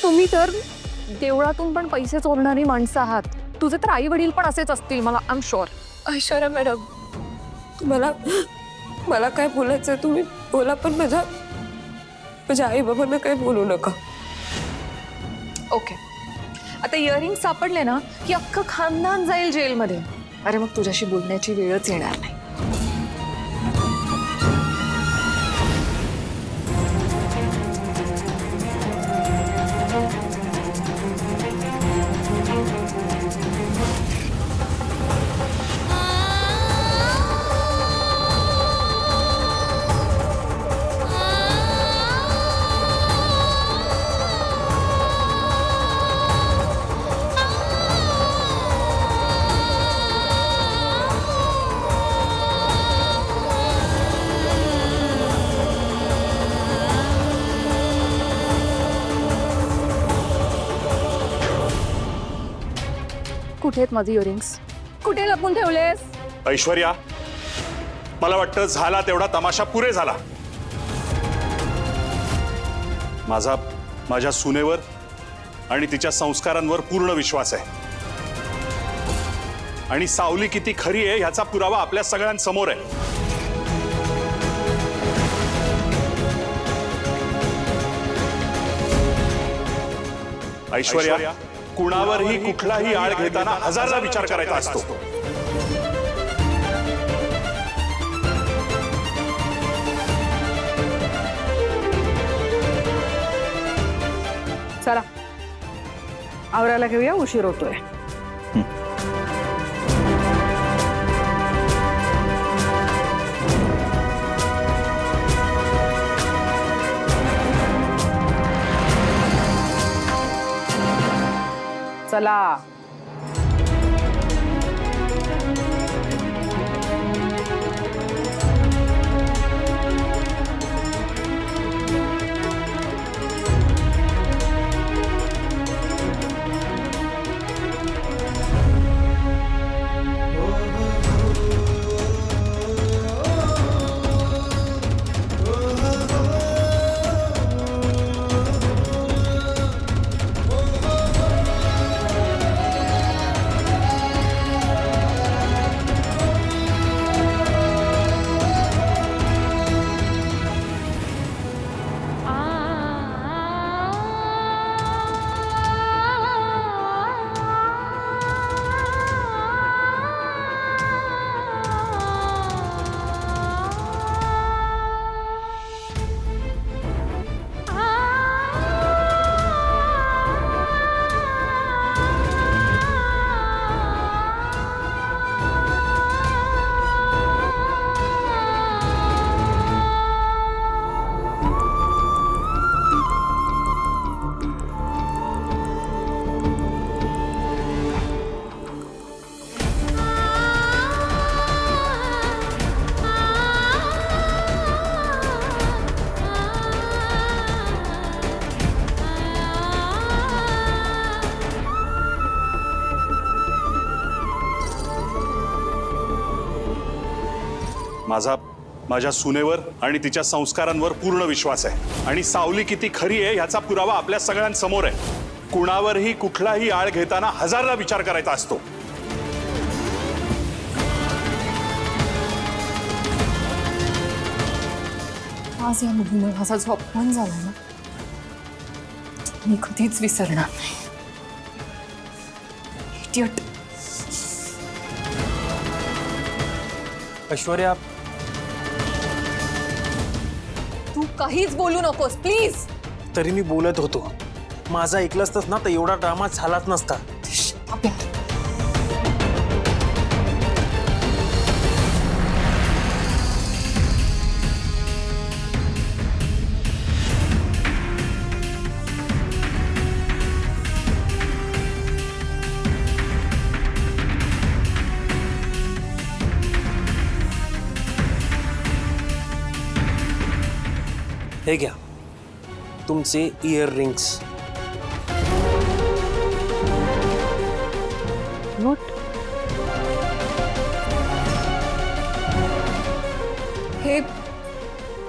तुम्ही तर देवळातून पण पैसे चोरणारी माणसं आहात. तुझे तर आई वडील पण असेच असतील, मला I am sure. Aishwarya madam, तुम्हाला मला काय बोलायचं तुम्ही बोला, पण माझ्या आई बाबांना काय बोलू नका. ओके, आता इयरिंग सापडले ना की अख्खं खानदान जाईल जेलमध्ये. अरे मग तुझ्याशी बोलण्याची वेळच येणार नाही. कुठे आहेत माझे इयरिंग्स? कुठे लपून ठेवलेस? ऐश्वर्या, मला वाटतं झाला तेवढा तमाशा पुरे झाला. माझ्या सुनेवर आणि तिच्या संस्कारांवर पूर्ण विश्वास आहे. आणि सावली किती खरी आहे ह्याचा पुरावा आपल्या सगळ्यांसमोर आहे. ऐश्वर्या, कुणावरही कुठलाही आळ घेताना हजारदा विचार करायचा असतो. चला आवरायला घेऊया, उशीर होतोय. चला. माझ्या सुनेवर आणि तिच्या संस्कारांवर पूर्ण विश्वास आहे. आणि सावली किती खरी आहे ह्याचा पुरावा आपल्या सगळ्यांसमोर आहे. कुणावरही कुठलाही आळ घेताना हजारदा विचार करायचा असतो. आज या मुलीमुळे माझा जो अपमान झाला ना, मी कधीच विसरणार नाही. इडियट. ऐश्वर्या, तू काहीच बोलू नकोस प्लीज. तरी मी बोलत होतो. माझा ऐकलं असतंस ना तर एवढा ड्रामा झालाच नसता. हे घ्या तुमचे इयर रिंग्स. नोट.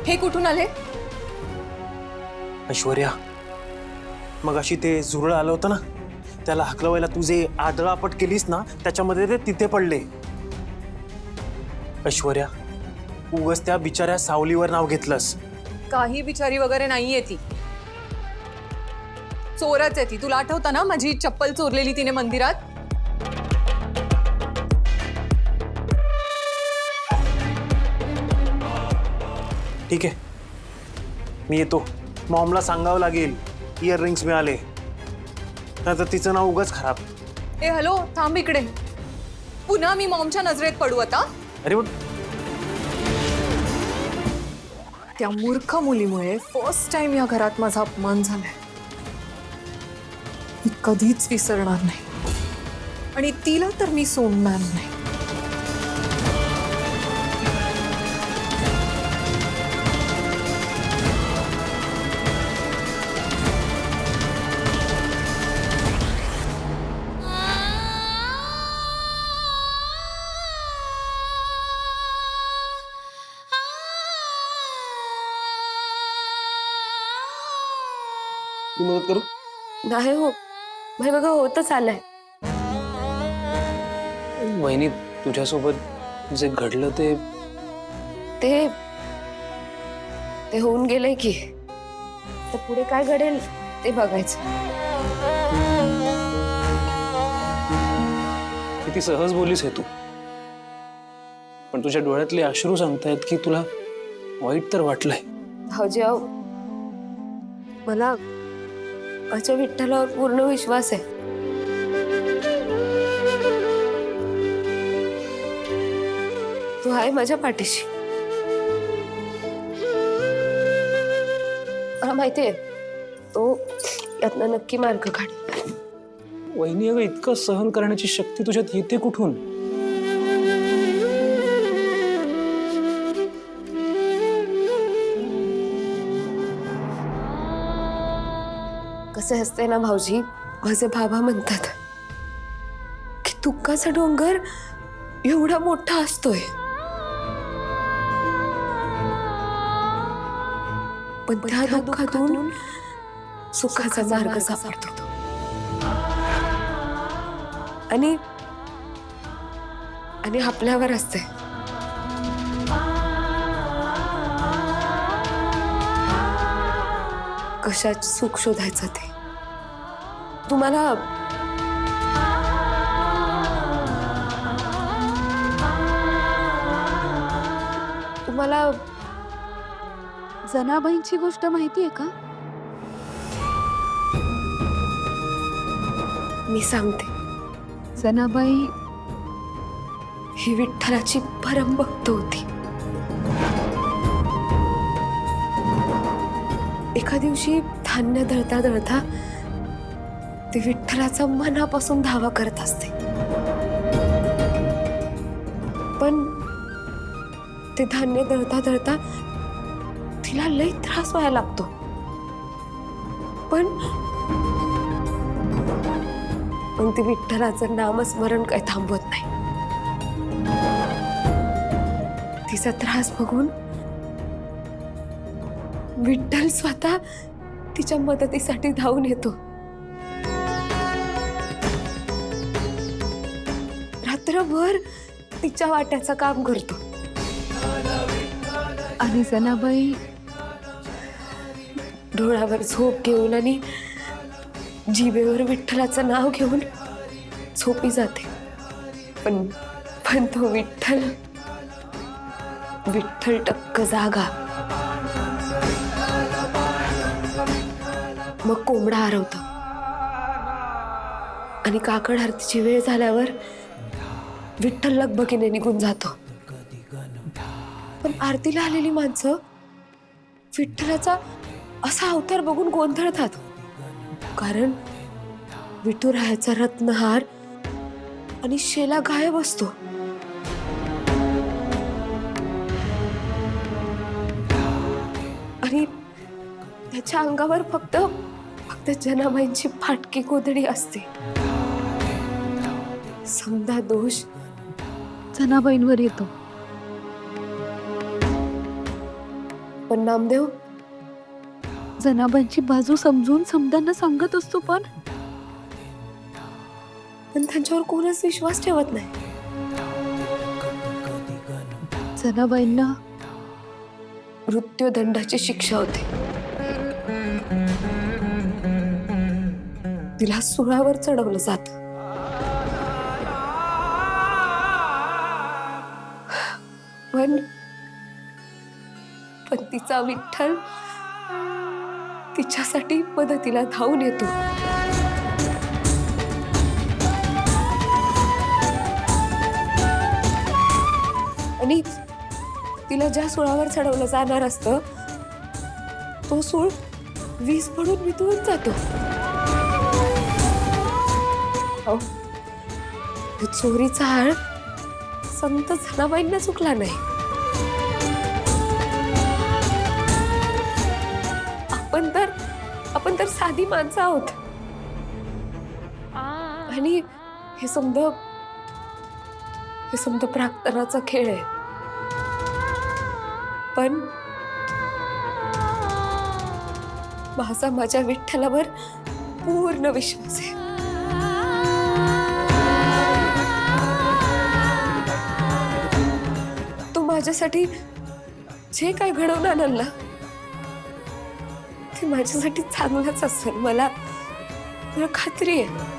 हे कुठून आले? ऐश्वर्या, मग अशी ते झुरळ आलं होतं ना, त्याला हकलवायला तू जे आदळापट केलीस ना, त्याच्यामध्ये ते तिथे पडले. ऐश्वर्या, उगाच त्या बिचाऱ्या सावलीवर नाव घेतलंस. काही बिचारी वगैरे नाहीये ती, चोरच आहे ती. तुला आठवतं ना माझी चप्पल चोरलेली तिने मंदिरात? ठीक आहे, मी येतो. मॉमला सांगावं लागेल इयररिंग्स मिळाले, नाहीतर तिचं नाव उगाच खराब. ए हॅलो, थांब इकडे. पुन्हा मी मॉमच्या नजरेत पडू आता? अरे पण त्या मूर्ख मुलीमुळे फर्स्ट टाइम या घरात माझा अपमान झालाय. मी कधीच विसरणार नाही आणि तिला तर मी सोडणार नाही. मी मदत करू? नाही हो भाई, बघा होतच आलंय. वहिनी, तुझ्यासोबत जे घडलं ते ते ते होऊन गेलंय की, तर पुढे काय घडेल ते बघायचं. किती सहज बोलीस आहे तू, पण तुझ्या डोळ्यातले अश्रू सांगतायत की तुला वाईट तर वाटलंय. भाऊजी अहो, मला माझ्या विठ्ठलावर पूर्ण विश्वास आहे. तो आहे माझ्या पाठीशी. मला माहितीये तो यातनं नक्की मार्ग काढेल. वहिनी, अगं इतकं सहन करण्याची शक्ती तुझ्यात येते कुठून? कसे असते ना भाऊजी, माझे बाबा म्हणतात की दुःखाचा डोंगर एवढा मोठा असतोय, पण त्या दुःखातून सुखाचा मार्ग सापडतो. आणि आणि आपल्यावर असते कशात सुख शोधायचं ते. तुम्हाला तुम्हाला जनाबाईंची गोष्ट माहिती आहे का? मी सांगते. जनाबाई ही विठ्ठलाची परम भक्त होती. एका दिवशी धान्य दळता दळता ती विठ्ठलाचा मनापासून धावा करत असते, पण ते धान्य दळता दळता तिला लई त्रास व्हायला लागतो. पण मग ती विठ्ठलाचं नामस्मरण काही थांबवत नाही. तिचा त्रास बघून विठ्ठल स्वतः तिच्या मदतीसाठी धावून येतो. रात्रभर तिच्या वाट्याचं काम करतो. आणि जनाबाई डोळ्यावर झोप घेऊन आणि जिभेवर विठ्ठलाचं नाव घेऊन झोपी जाते. पण पण तो विठ्ठल टक्क जागा. मग कोंबडा आरवतो आणि काकड आरतीची वेळ झाल्यावर विठ्ठल लगबगीने निघून जातो. पण आरतीला आलेली माणसं विठ्ठलाचा असा अवतार बघून गोंधळतात, कारण विठुरायाचा रत्नहार आणि शेला गायब असतो. आणि त्याच्या अंगावर फक्त जनाबाईंची फाटकी कोदडी असते. समजा दोष जनाबाईंवर येतो. पण नामदेव, जनाबाईंची बाजू समजून समजांना सांगत असतो, पण त्यांच्यावर कोणच विश्वास ठेवत नाही. जनाबाईंना मृत्यूदंडाची शिक्षा होते. तिला सुळावर चढवलं जात. पण तिचा विठ्ठल तिच्यासाठी मदतीला धावून येतो. आणि तिला ज्या सुळावर चढवलं जाणार असतं तो सूळ वीज पडून वितळून जातो. अहो, तो चोरीचा आळ संत जनाबाईंना चुकला नाही. आपण तर साधी माणसं आहोत. आणि हे समजा प्राक्तनाचा खेळ आहे. पण माझ्या विठ्ठलावर पूर्ण विश्वास आहे. तो माझ्यासाठी जे काय घडवून आणलं ना ते माझ्यासाठी चांगलंच असेल. मला खात्री आहे.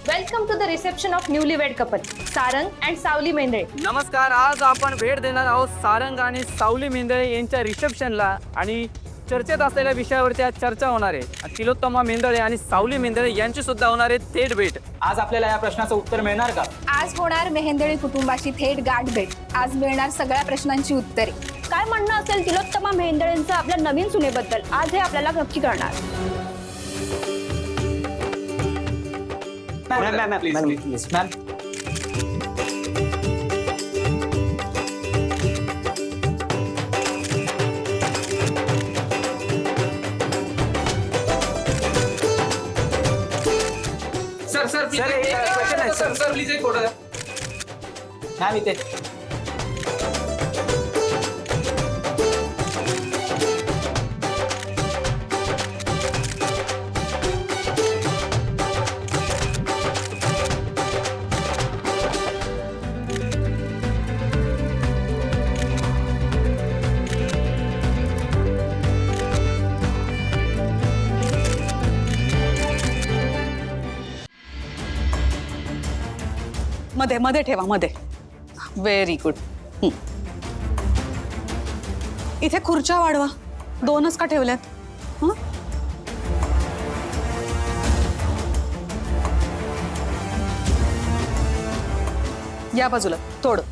Welcome to the reception of newlywed couple Sarang and Savali Mendhale. नमस्कार. आज आपण भेट देणार आहोत सारंग आणि सावली मेंदळे यांच्या रिसेप्शनला. आणि चर्चेत असलेल्या विषयावरती आज चर्चा होणार आहे. तिलोत्तमा मेंदळे आणि सावली मेंदळे यांची सुद्धा होणार आहे थेट भेट. आज आपल्याला या प्रश्नाचं उत्तर मिळणार का? आज होणार मेहेंदळे कुटुंबाशी थेट गाठ भेट. आज मिळणार सगळ्या प्रश्नांची उत्तरे. काय म्हणणं असेल तिलोत्तमा मेहेंदळेंचं आपल्या नवीन सुनेबद्दल आज हे आपल्याला नक्की कळणार. मॅम सर प्लीज एक फोटो द्या. मॅम इथे. मध्ये मध्ये ठेवा, मध्ये. Very good. इथे खुर्च्या वाढवा. 2च का ठेवल्यात? या बाजूला थोडं.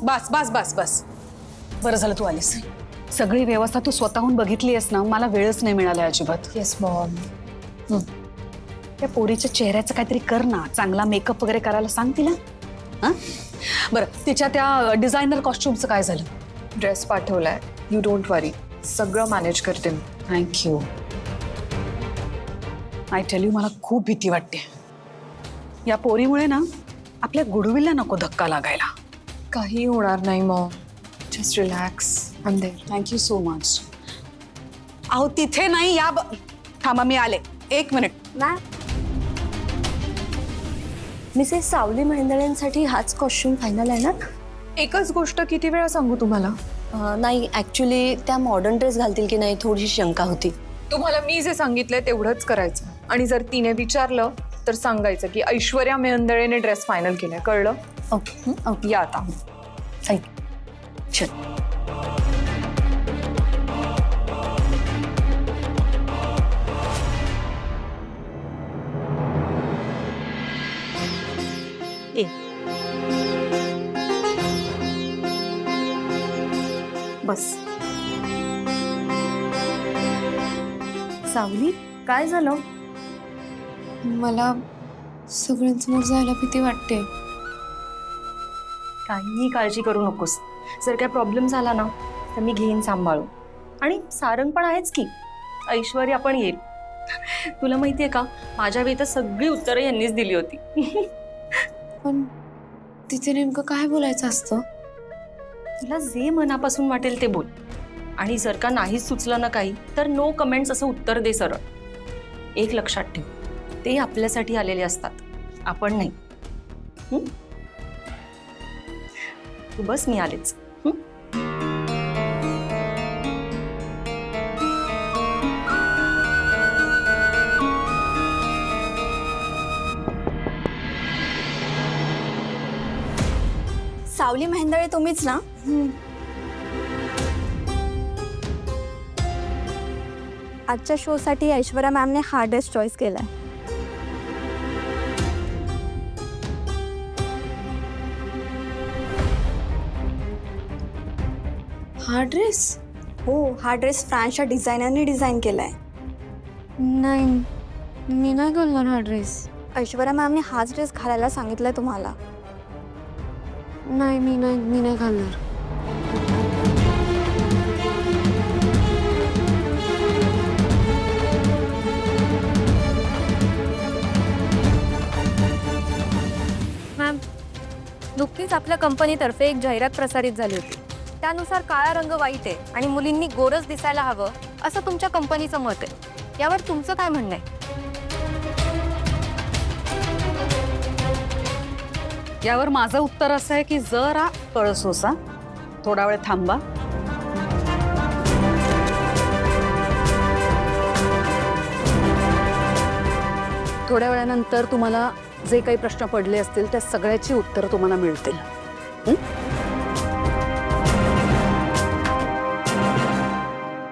बस बस बस बस. बरं झालं तू आलीस. सगळी व्यवस्था तू स्वतःहून बघितली आहेस ना. मला वेळच नाही मिळाला अजिबात. Yes Maugham. त्या पोरीच्या चेहऱ्याचं काहीतरी कर ना. चांगला मेकअप वगैरे करायला सांग तिला. बरं, तिच्या त्या डिझायनर कॉस्ट्युमचं काय झालं? ड्रेस पाठवलाय. यू डोंट वरी, सगळं मॅनेज करते मी. थँक्यू. आय टेल यू, मला खूप भीती वाटते. या पोरीमुळे ना आपल्या गुडविलला नको धक्का लागायला. काही होणार नाही mom. Just relax. I am there. Thank you so much. अहो तिथे नाही, या थांबा, मी आले. 1 मिनिट. मिसेस सावली मेंदळेंसाठी हाच कॉस्ट्युम फायनल आहे ना? एकच गोष्ट किती वेळा सांगू तुम्हाला? नाही, ऍक्च्युली त्या मॉडर्न ड्रेस घालतील की नाही थोडीशी शंका होती. तुम्हाला मी जे सांगितलंय तेवढंच करायचं. आणि जर तिने विचारलं तर सांगायचं की ऐश्वर्या मेहेंदळेने ड्रेस फायनल केलाय. कळलं? ओके. या आता. थँक्यू. चल. ए. बस. सावली, काय झालं? मला सगळ्यांसमोर जायला भीती वाटते. काहीही काळजी करू नकोस. जर काय प्रॉब्लेम झाला ना तर मी घेईन सांभाळून. आणि सारंग पण आहेच की, ऐश्वर्या पण येईल. तुला माहितीये का, माझ्या वेळी तर सगळी उत्तरं यांनीच दिली होती. पण तिथे नेमकं काय बोलायचं असतं? तुला जे मनापासून वाटेल ते बोल. आणि जर का नाहीच सुचलं ना काही तर नो कमेंट्स असं उत्तर दे सरळ. एक लक्षात ठेव, ते आपल्यासाठी आलेले असतात, आपण नाही. तू बस, मी आलेच. सावली मेहेंदळे तुम्हीच ना? आजच्या शोसाठी ऐश्वर्या मॅमने हा ड्रेस चॉईस केलाय. हा ड्रेस? हो, हा ड्रेस फ्रान्सच्या डिझायनरने डिझाईन केलाय. नाही, मी नाही घालणार हा ड्रेस. ऐश्वर्या मॅमने हाच ड्रेस घालायला सांगितलंय तुम्हाला. नाही, मी नाही घालणार. मॅम, नुकतीच आपल्या कंपनीतर्फे एक जाहिरात प्रसारित झाली होती. त्यानुसार काळा रंग वाईट आहे आणि मुलींनी गोरच दिसायला हवं असं तुमच्या कंपनीचं मत आहे. यावर तुमचं काय म्हणणं आहे? यावर माझं उत्तर असं आहे की जरा कळसोसा, थोडा वेळ थांबा. थोड्या वेळानंतर तुम्हाला जे काही प्रश्न पडले असतील त्या सगळ्याची उत्तरं तुम्हाला मिळतील.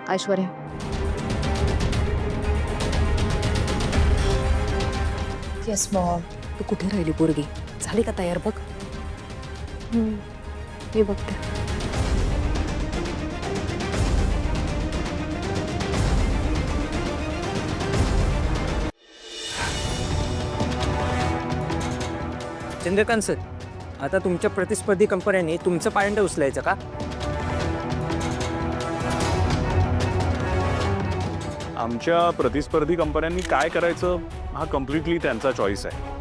Aishwarya, yes Maugham. तू कुठे राहिली पोरगी? झाली का तयार? बघ. मी बघते. चंद्रकांत सर, आता तुमच्या प्रतिस्पर्धी कंपन्यांनी तुमचं पायंडा उचलायचं का? आमच्या प्रतिस्पर्धी कंपन्यांनी काय करायचं हा कम्प्लिटली त्यांचा चॉईस आहे.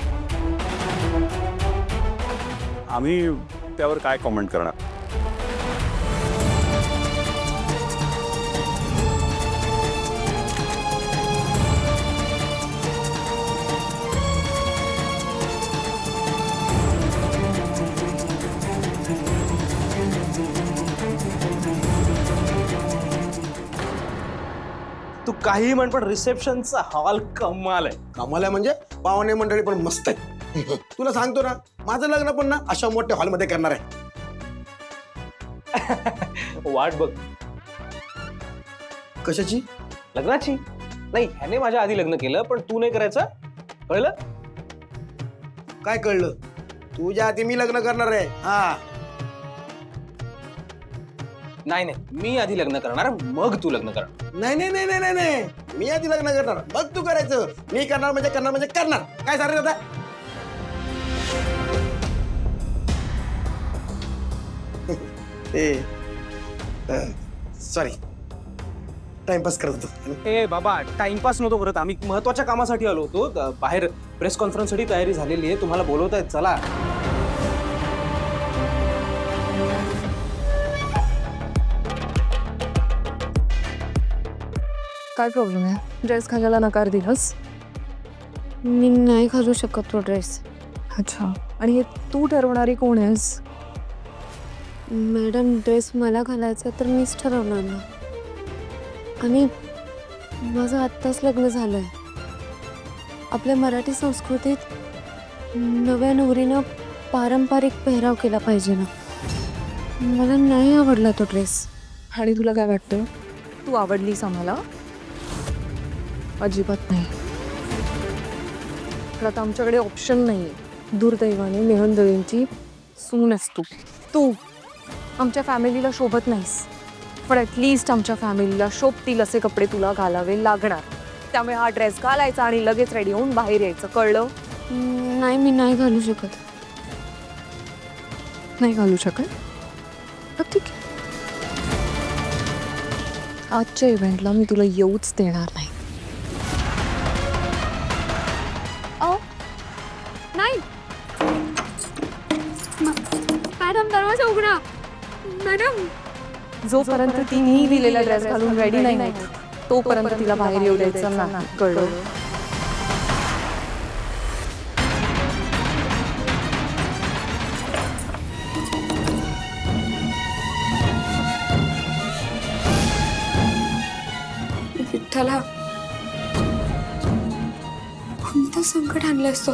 आम्ही त्यावर काय कॉमेंट करणार? तू काही म्हण पण रिसेप्शनचा हॉल कमाल आहे. कमाल आहे म्हणजे पाहुणे मंडळी पण मस्त आहेत. तुला सांगतो ना, माझं लग्न पण ना अशा मोठ्या हॉलमध्ये करणार आहे. वाट बघ. कशाची? लग्नाची? नाही, ह्याने माझ्या आधी लग्न केलं पण तू नाही करायचं, कळलं? काय कळलं? तुझ्या आधी मी लग्न करणार आहे. हा, नाही नाही, मी आधी लग्न करणार मग तू लग्न करणार. नाही नाही नाही नाही नाही, मी आधी लग्न करणार मग तू करायचं. मी करणार म्हणजे करणार. काय सारे दादा? सॉरी, टाइमपास करत होतो. ए बाबा, टाइमपास नव्हतो करत. आम्ही महत्वाच्या कामासाठी आलो होतो. बाहेर प्रेस कॉन्फरन्ससाठी तयारी झालेली आहे. तुम्हाला बोलवतायत, चला. काय प्रॉब्लेम आहे? ड्रेस घालायला नकार दिलास? मी नाही घालू शकत तो ड्रेस. अच्छा, आणि हे तू ठरवणारी कोण आहेस? मॅडम, ड्रेस मला घालायचा तर मीच ठरवणार ना. आणि माझं आत्ताच लग्न झालंय. आपल्या मराठी संस्कृतीत नव्या नवरीनं पारंपरिक पेहराव केला पाहिजे ना. मला नाही आवडला तो ड्रेस. आणि तुला काय वाटतं? तू आवडलीस आम्हाला? अजिबात नाही. तर आता आमच्याकडे ऑप्शन नाही आहे. दुर्दैवाने मेहंदळींची सून आहेस तू आमच्या फॅमिलीला शोभत नाहीस, पण ॲटलिस्ट आमच्या फॅमिलीला शोभतील असे कपडे तुला घालावे लागणार. त्यामुळे हा ड्रेस घालायचा आणि लगेच रेडी होऊन बाहेर यायचं, कळलं? नाही, मी नाही घालू शकत. नाही घालू शकत? तर ठीक आहे, आजच्या इव्हेंटला मी तुला येऊच देणार नाही. नाही मॅडम, दरवाजा उघडा. मॅडम, जोपर्यंत ती मी दिलेला ड्रेस घालून रेडी नाही होत, तोपर्यंत तिला बाहेर येऊ द्यायचं नाही, कळलं? विठ्ठला, कोणतं संकट आणलं असतं.